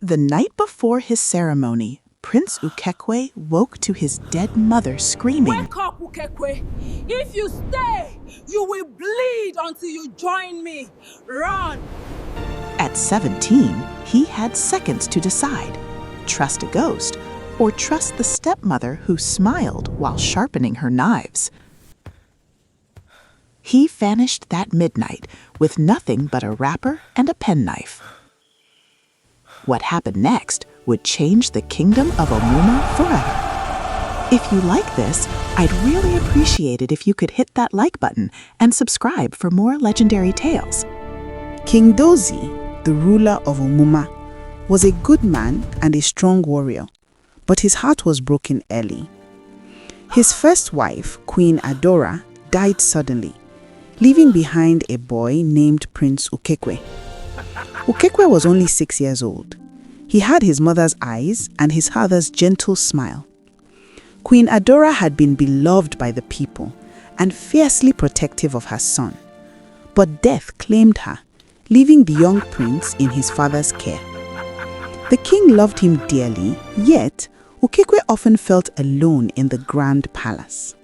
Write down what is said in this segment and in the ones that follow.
The night before his ceremony, Prince Ukekwe woke to his dead mother screaming, "Wake up, Ukekwe! If you stay, you will bleed until you join me. Run!" At 17, he had seconds to decide: trust a ghost or trust the stepmother who smiled while sharpening her knives. He vanished that midnight with nothing but a wrapper and a penknife. What happened next would change the kingdom of Omuma forever. If you like this, I'd really appreciate it if you could hit that like button and subscribe for more legendary tales. King Dozie, the ruler of Omuma, was a good man and a strong warrior, but his heart was broken early. His first wife, Queen Adora, died suddenly, leaving behind a boy named Prince Ukekwe. Ukekwe was only 6 years old. He had his mother's eyes and his father's gentle smile. Queen Adora had been beloved by the people and fiercely protective of her son. But death claimed her, leaving the young prince in his father's care. The king loved him dearly, yet Ukekwe often felt alone in the grand palace.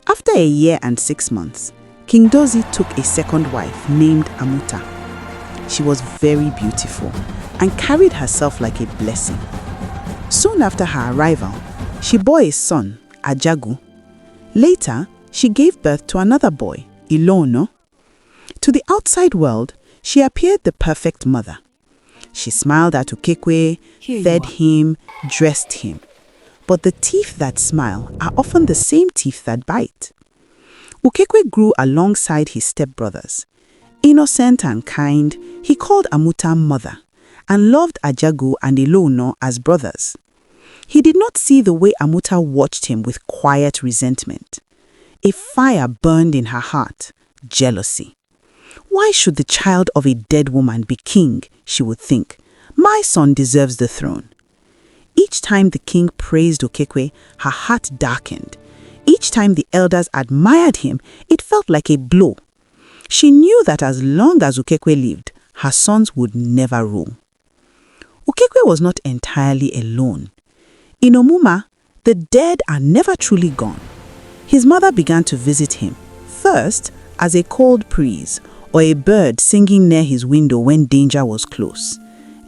After a year and 6 months, King Dozie took a second wife named Amuta. She was very beautiful and carried herself like a blessing. Soon after her arrival, she bore a son, Ajagu. Later, she gave birth to another boy, Ilono. To the outside world, she appeared the perfect mother. She smiled at Ukekwe, fed him, dressed him. But the teeth that smile are often the same teeth that bite. Ukekwe grew alongside his stepbrothers. Innocent and kind, he called Amuta mother and loved Ajagu and Ilono as brothers. He did not see the way Amuta watched him with quiet resentment. A fire burned in her heart, jealousy. Why should the child of a dead woman be king, she would think. My son deserves the throne. Each time the king praised Ukekwe, her heart darkened. Each time the elders admired him, it felt like a blow. She knew that as long as Ukekwe lived, her sons would never rule. Ukekwe was not entirely alone. In Omuma, the dead are never truly gone. His mother began to visit him, first as a cold breeze or a bird singing near his window when danger was close.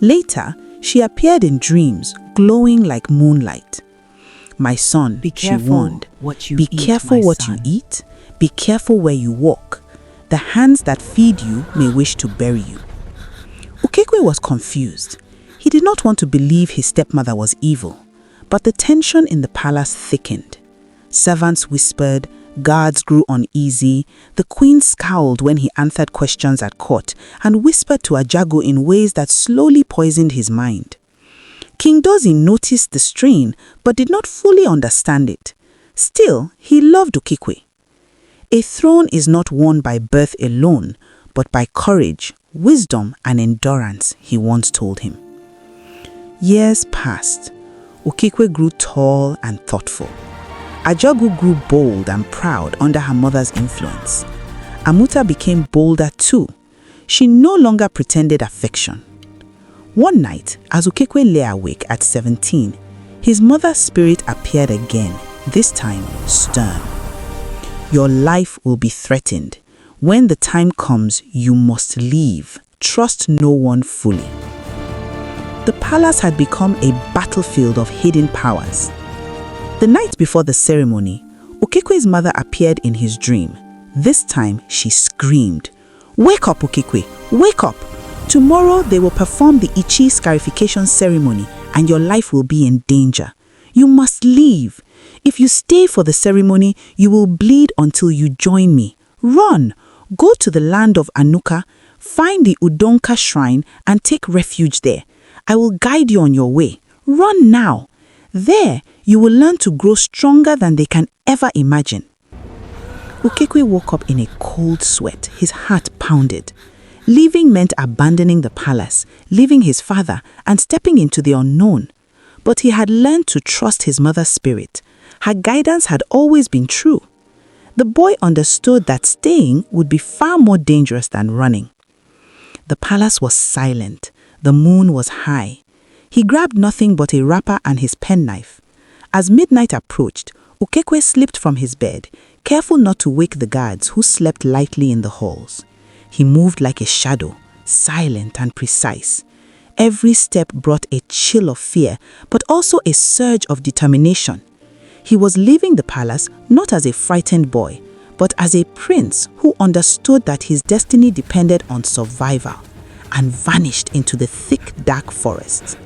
Later, she appeared in dreams, glowing like moonlight. My son, she warned, be careful what you eat, be careful where you walk. The hands that feed you may wish to bury you. Ukekwe was confused. He did not want to believe his stepmother was evil, but the tension in the palace thickened. Servants whispered, guards grew uneasy, the queen scowled when he answered questions at court and whispered to Ajagu in ways that slowly poisoned his mind. King Dozie noticed the strain but did not fully understand it. Still, he loved Ukekwe. A throne is not won by birth alone, but by courage, wisdom, and endurance, he once told him. Years passed. Ukekwe grew tall and thoughtful. Ajagu grew bold and proud under her mother's influence. Amuta became bolder too. She no longer pretended affection. One night, as Ukekwe lay awake at 17, his mother's spirit appeared again, this time stern. Your life will be threatened. When the time comes, you must leave. Trust no one fully. The palace had become a battlefield of hidden powers. The night before the ceremony, Ukekwe's mother appeared in his dream. This time, she screamed, "Wake up, Ukekwe! Wake up! Tomorrow they will perform the Ichi scarification ceremony and your life will be in danger. You must leave. If you stay for the ceremony, you will bleed until you join me. Run! Go to the land of Anuka, find the Udonka shrine and take refuge there. I will guide you on your way. Run now. There, you will learn to grow stronger than they can ever imagine." Ukekwe woke up in a cold sweat, his heart pounded. Leaving meant abandoning the palace, leaving his father, and stepping into the unknown. But he had learned to trust his mother's spirit. Her guidance had always been true. The boy understood that staying would be far more dangerous than running. The palace was silent. The moon was high. He grabbed nothing but a wrapper and his penknife. As midnight approached, Okekwe slipped from his bed, careful not to wake the guards who slept lightly in the halls. He moved like a shadow, silent and precise. Every step brought a chill of fear, but also a surge of determination. He was leaving the palace not as a frightened boy, but as a prince who understood that his destiny depended on survival, and vanished into the thick, dark forests.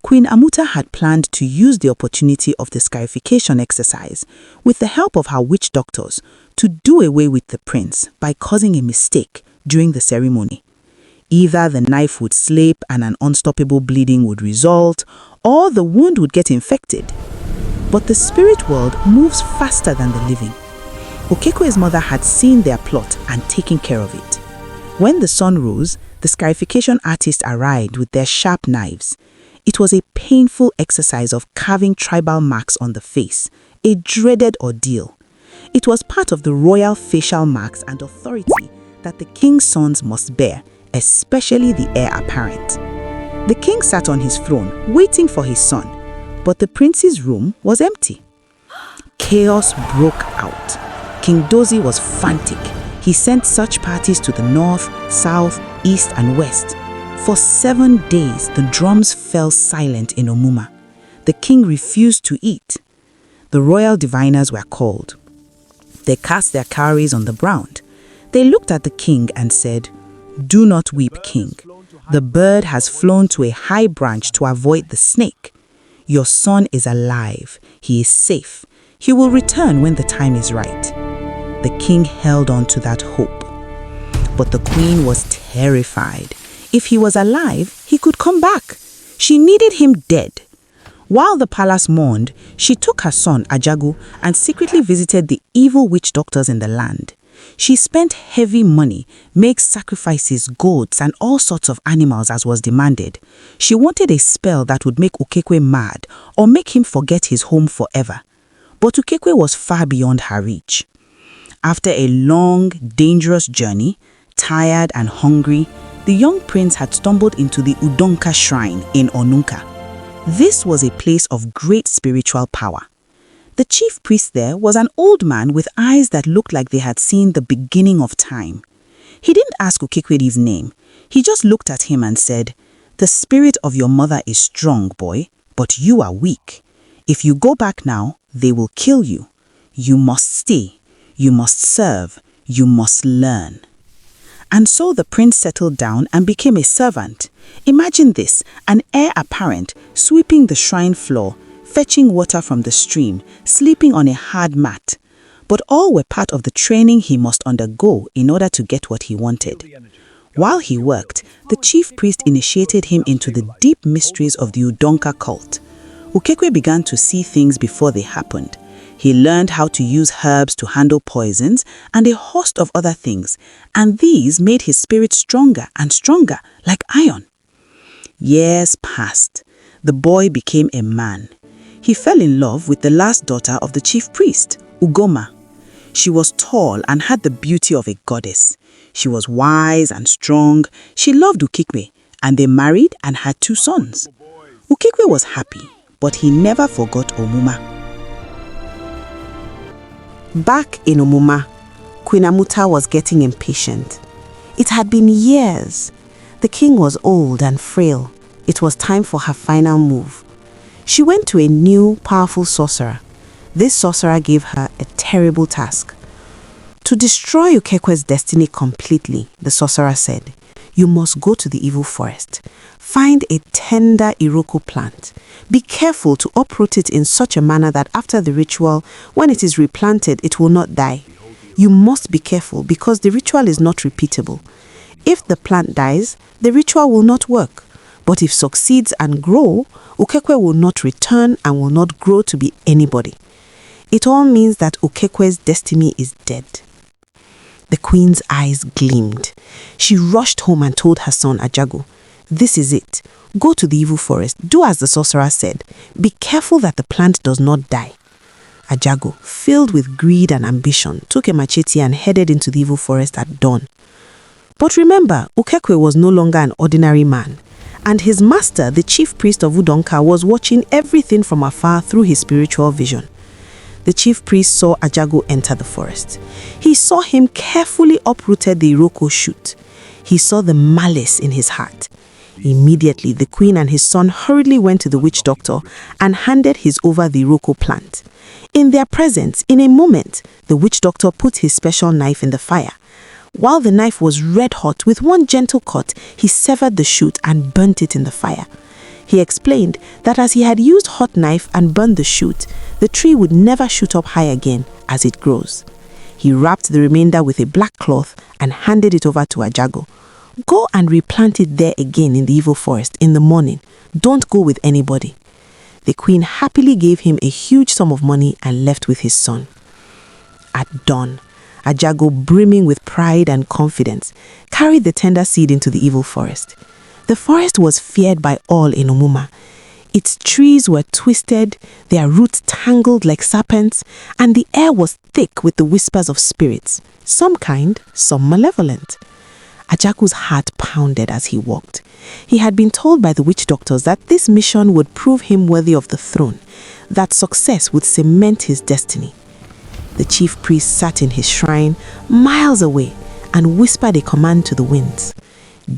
Queen Amuta had planned to use the opportunity of the scarification exercise, with the help of her witch doctors, to do away with the prince by causing a mistake during the ceremony. Either the knife would slip and an unstoppable bleeding would result, or the wound would get infected. But the spirit world moves faster than the living. Okekwe's mother had seen their plot and taken care of it. When the sun rose, the scarification artists arrived with their sharp knives. It was a painful exercise of carving tribal marks on the face, a dreaded ordeal. It was part of the royal facial marks and authority that the king's sons must bear, especially the heir apparent. The king sat on his throne, waiting for his son, but the prince's room was empty. Chaos broke out. King Dozie was frantic. He sent search parties to the north, south, east, and west. For 7 days, the drums fell silent in Omuma. The king refused to eat. The royal diviners were called. They cast their cowries on the ground. They looked at the king and said, "Do not weep, king. The bird has flown to a high branch to avoid the snake. Your son is alive. He is safe. He will return when the time is right." The king held on to that hope. But the queen was terrified. If he was alive, he could come back. She needed him dead. While the palace mourned, she took her son, Ajagu, and secretly visited the evil witch doctors in the land. She spent heavy money, made sacrifices, goats, and all sorts of animals as was demanded. She wanted a spell that would make Okekwe mad or make him forget his home forever. But Okekwe was far beyond her reach. After a long, dangerous journey, tired and hungry, the young prince had stumbled into the Udonka shrine in Onunka. This was a place of great spiritual power. The chief priest there was an old man with eyes that looked like they had seen the beginning of time. He didn't ask Okekwe's name. He just looked at him and said, "The spirit of your mother is strong, boy, but you are weak. If you go back now, they will kill you. You must stay. You must serve. You must learn." And so the prince settled down and became a servant. Imagine this, an heir apparent sweeping the shrine floor, fetching water from the stream, sleeping on a hard mat. But all were part of the training he must undergo in order to get what he wanted. While he worked, the chief priest initiated him into the deep mysteries of the Udonka cult. Okekwe began to see things before they happened. He learned how to use herbs to handle poisons and a host of other things, and these made his spirit stronger and stronger, like iron. Years passed. The boy became a man. He fell in love with the last daughter of the chief priest, Ugoma. She was tall and had the beauty of a goddess. She was wise and strong. She loved Okekwe, and they married and had 2 sons. Okekwe was happy, but he never forgot Omuma. Back in Omuma, Queen Amuta was getting impatient. It had been years. The king was old and frail. It was time for her final move. She went to a new, powerful sorcerer. This sorcerer gave her a terrible task. To destroy Okekwe's destiny completely, the sorcerer said, "You must go to the evil forest. Find a tender iroko plant. Be careful to uproot it in such a manner that after the ritual, when it is replanted, it will not die. You must be careful because the ritual is not repeatable. If the plant dies, the ritual will not work. But if succeeds and grow, Okekwe will not return and will not grow to be anybody. It all means that Okekwe's destiny is dead." The queen's eyes gleamed. She rushed home and told her son Ajagu, "This is it. Go to the evil forest. Do as the sorcerer said. Be careful that the plant does not die." Ajagu, filled with greed and ambition, took a machete and headed into the evil forest at dawn. But remember, Okekwe was no longer an ordinary man. and his master, the chief priest of Udonka, was watching everything from afar through his spiritual vision. The chief priest saw Ajago enter the forest. He saw him carefully uprooted the Iroko shoot. He saw the malice in his heart. Immediately, the queen and his son hurriedly went to the witch doctor and handed his over the Iroko plant. In their presence, in a moment, the witch doctor put his special knife in the fire. While the knife was red hot, with one gentle cut, he severed the shoot and burnt it in the fire. He explained that as he had used hot knife and burned the shoot, the tree would never shoot up high again as it grows. He wrapped the remainder with a black cloth and handed it over to Ajago. Go and replant it there again in the evil forest in the morning. Don't go with anybody. The queen happily gave him a huge sum of money and left with his son. At dawn, Ajago, brimming with pride and confidence, carried the tender seed into the evil forest. The forest was feared by all in Omuma. Its trees were twisted, their roots tangled like serpents, and the air was thick with the whispers of spirits, some kind, some malevolent. Ajago's heart pounded as he walked. He had been told by the witch doctors that this mission would prove him worthy of the throne, that success would cement his destiny. The chief priest sat in his shrine, miles away, and whispered a command to the winds.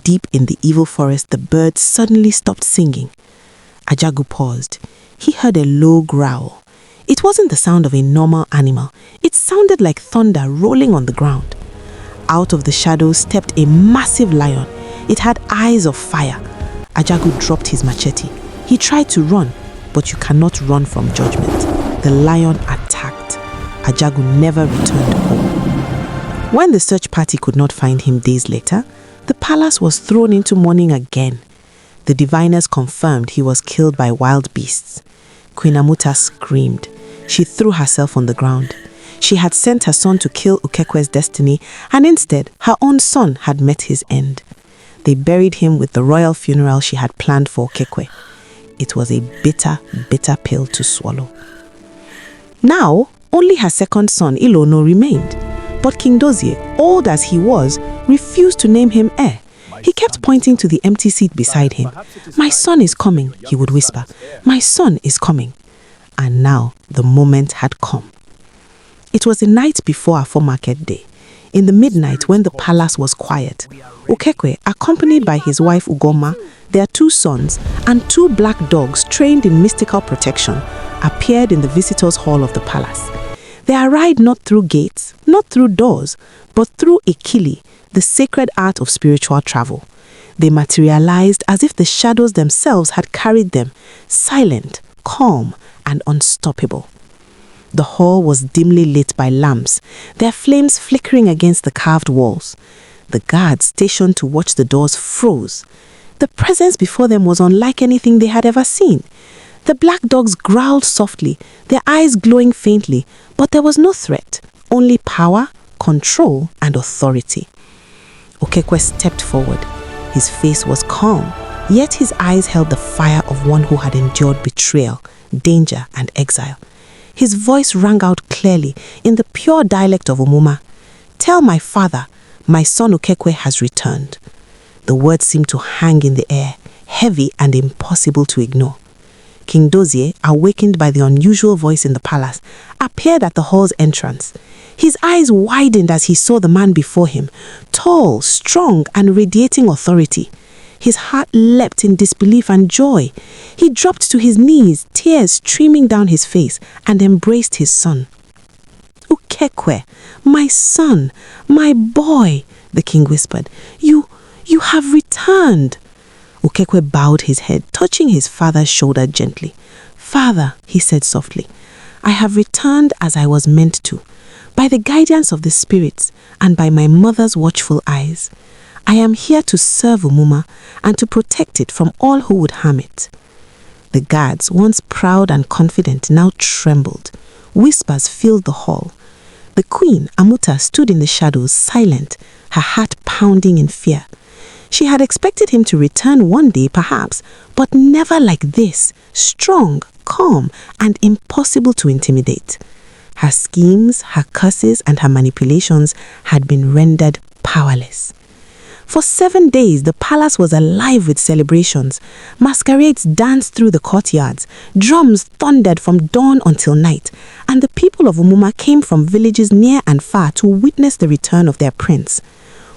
Deep in the evil forest, the birds suddenly stopped singing. Ajago paused. He heard a low growl. It wasn't the sound of a normal animal. It sounded like thunder rolling on the ground. Out of the shadows stepped a massive lion. It had eyes of fire. Ajago dropped his machete. He tried to run, but you cannot run from judgment. The lion attacked. Ajago never returned home. When the search party could not find him days later, the palace was thrown into mourning again. The diviners confirmed he was killed by wild beasts. Queen Amuta screamed. She threw herself on the ground. She had sent her son to kill Ukekwe's destiny, and instead, her own son had met his end. They buried him with the royal funeral she had planned for Ukekwe. It was a bitter, bitter pill to swallow. Now, only her second son, Ilono, remained. But King Dozie, old as he was, refused to name him heir. He kept pointing to the empty seat beside him. "My son is coming," he would whisper. "My son is coming." And now the moment had come. It was the night before Afo market day. In the midnight, when the palace was quiet, Ukekwe, accompanied by his wife Ugoma, their 2 sons, and 2 black dogs trained in mystical protection, appeared in the visitors' hall of the palace. They arrived not through gates, not through doors, but through Ikili, the sacred art of spiritual travel. They materialized as if the shadows themselves had carried them, silent, calm, and unstoppable. The hall was dimly lit by lamps, their flames flickering against the carved walls. The guards stationed to watch the doors froze. The presence before them was unlike anything they had ever seen. The black dogs growled softly, their eyes glowing faintly, but there was no threat, only power, control, and authority. Ukekwe stepped forward. His face was calm, yet his eyes held the fire of one who had endured betrayal, danger, and exile. His voice rang out clearly in the pure dialect of Omuma. "Tell my father, my son Ukekwe has returned." The words seemed to hang in the air, heavy and impossible to ignore. King Dozie, awakened by the unusual voice in the palace, appeared at the hall's entrance. His eyes widened as he saw the man before him, tall, strong, and radiating authority. His heart leapt in disbelief and joy. He dropped to his knees, tears streaming down his face, and embraced his son. "Ukekwe, my son, my boy," the king whispered. You have returned." Ukekwe bowed his head, touching his father's shoulder gently. "Father," he said softly, "I have returned as I was meant to, by the guidance of the spirits and by my mother's watchful eyes. I am here to serve Omuma and to protect it from all who would harm it." The guards, once proud and confident, now trembled. Whispers filled the hall. The queen, Amuta, stood in the shadows, silent, her heart pounding in fear. She had expected him to return one day, perhaps, but never like this, strong, calm, and impossible to intimidate. Her schemes, her curses, and her manipulations had been rendered powerless. For 7 days, the palace was alive with celebrations. Masquerades danced through the courtyards, drums thundered from dawn until night, and the people of Umuma came from villages near and far to witness the return of their prince.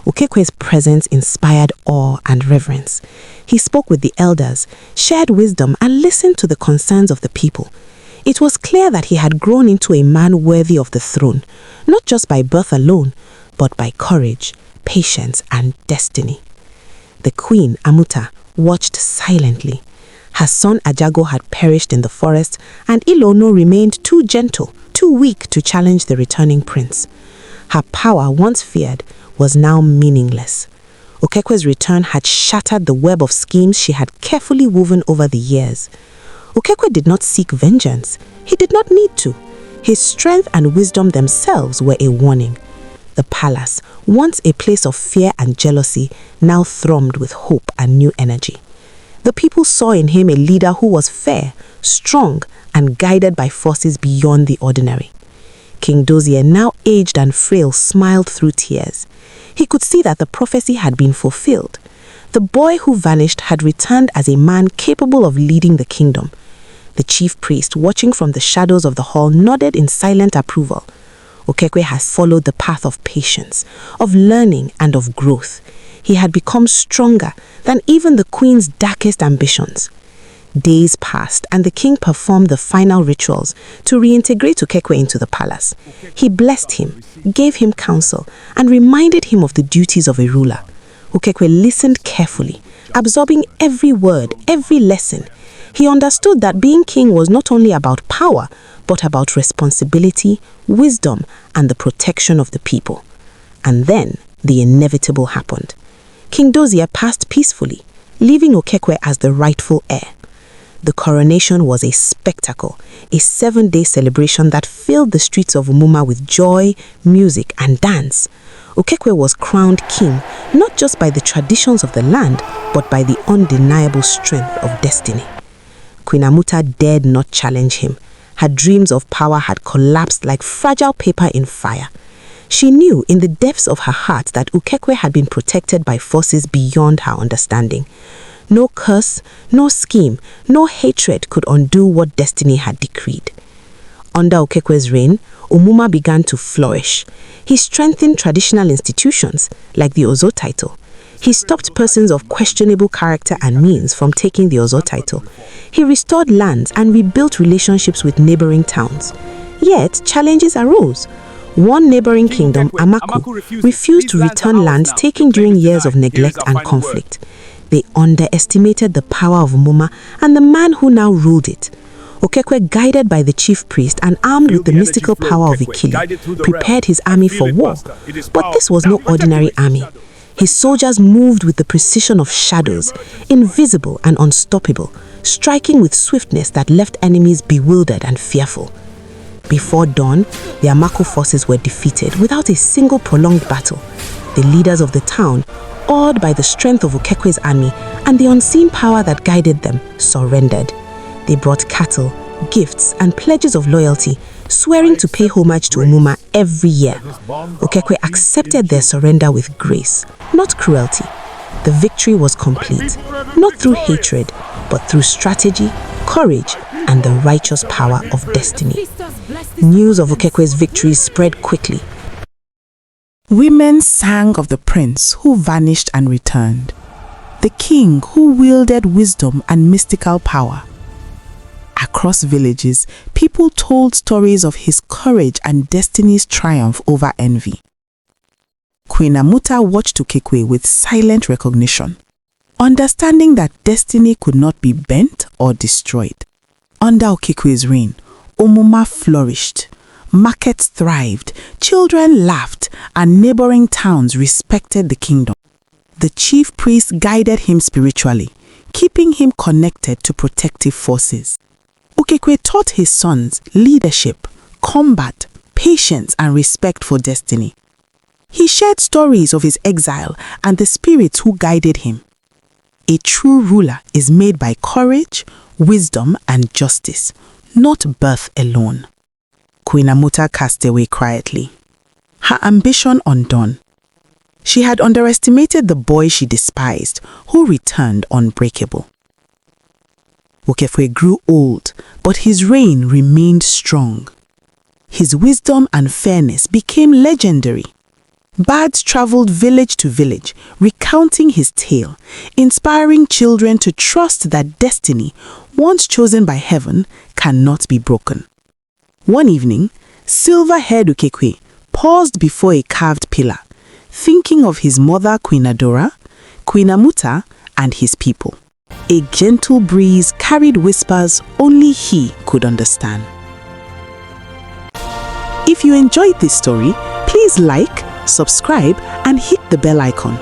Okekwe's presence inspired awe and reverence. He spoke with the elders, shared wisdom, and listened to the concerns of the people. It was clear that he had grown into a man worthy of the throne, not just by birth alone, but by courage, patience, and destiny. The queen, Amuta, watched silently. Her son Ajago had perished in the forest, and Ilono remained too gentle, too weak to challenge the returning prince. Her power, once feared, was now meaningless. Okekwe's return had shattered the web of schemes she had carefully woven over the years. Okekwe did not seek vengeance. He did not need to. His strength and wisdom themselves were a warning. The palace, once a place of fear and jealousy, now thrummed with hope and new energy. The people saw in him a leader who was fair, strong, and guided by forces beyond the ordinary. King Dozier, now aged and frail, smiled through tears. He could see that the prophecy had been fulfilled. The boy who vanished had returned as a man capable of leading the kingdom. The chief priest, watching from the shadows of the hall, nodded in silent approval. Okekwe had followed the path of patience, of learning, and of growth. He had become stronger than even the queen's darkest ambitions. Days passed, and the king performed the final rituals to reintegrate Okekwe into the palace. He blessed him, gave him counsel, and reminded him of the duties of a ruler. Okekwe listened carefully, absorbing every word, every lesson. He understood that being king was not only about power, but about responsibility, wisdom, and the protection of the people. And then the inevitable happened. King Dozier passed peacefully, leaving Okekwe as the rightful heir. The coronation was a spectacle, a 7-day celebration that filled the streets of Umuma with joy, music, and dance. Okekwe was crowned king, not just by the traditions of the land, but by the undeniable strength of destiny. Queen Amuta dared not challenge him. Her dreams of power had collapsed like fragile paper in fire. She knew in the depths of her heart that Okekwe had been protected by forces beyond her understanding. No curse, no scheme, no hatred could undo what destiny had decreed. Under Okekwe's reign, Umuma began to flourish. He strengthened traditional institutions, like the Ozo title. He stopped persons of questionable character and means from taking the Ozo title. He restored lands and rebuilt relationships with neighboring towns. Yet, challenges arose. One neighboring kingdom, Amaku, refused to return lands taken during years of neglect and conflict. They underestimated the power of Umuma and the man who now ruled it. Okekwe, guided by the chief priest and armed with the mystical power of Ikili, prepared his army for war. But this was no ordinary army. His soldiers moved with the precision of shadows, invisible and unstoppable, striking with swiftness that left enemies bewildered and fearful. Before dawn, the Amako forces were defeated without a single prolonged battle. The leaders of the town, awed by the strength of Okekwe's army and the unseen power that guided them, surrendered. They brought cattle, gifts, and pledges of loyalty, swearing to pay homage to Umuma every year. Okekwe accepted their surrender with grace, not cruelty. The victory was complete, not through hatred, but through strategy, courage, and the righteous power of destiny. News of Okekwe's victory spread quickly. Women sang of the prince who vanished and returned, the king who wielded wisdom and mystical power. Across villages, people told stories of his courage and destiny's triumph over envy. Queen Amuta watched Okekwe with silent recognition, understanding that destiny could not be bent or destroyed. Under Okekwe's reign, Umuma flourished. Markets thrived, children laughed, and neighboring towns respected the kingdom. The chief priest guided him spiritually, keeping him connected to protective forces. Okekwe taught his sons leadership, combat, patience, and respect for destiny. He shared stories of his exile and the spirits who guided him. A true ruler is made by courage, wisdom, and justice, not birth alone. Queen Amuta cast away quietly, her ambition undone. She had underestimated the boy she despised, who returned unbreakable. Okefwe grew old, but his reign remained strong. His wisdom and fairness became legendary. Bards traveled village to village, recounting his tale, inspiring children to trust that destiny, once chosen by heaven, cannot be broken. One evening, silver-haired Okefwe paused before a carved pillar, thinking of his mother Queen Adora, Queen Amuta, and his people. A gentle breeze carried whispers only he could understand. If you enjoyed this story, please like, subscribe, and hit the bell icon.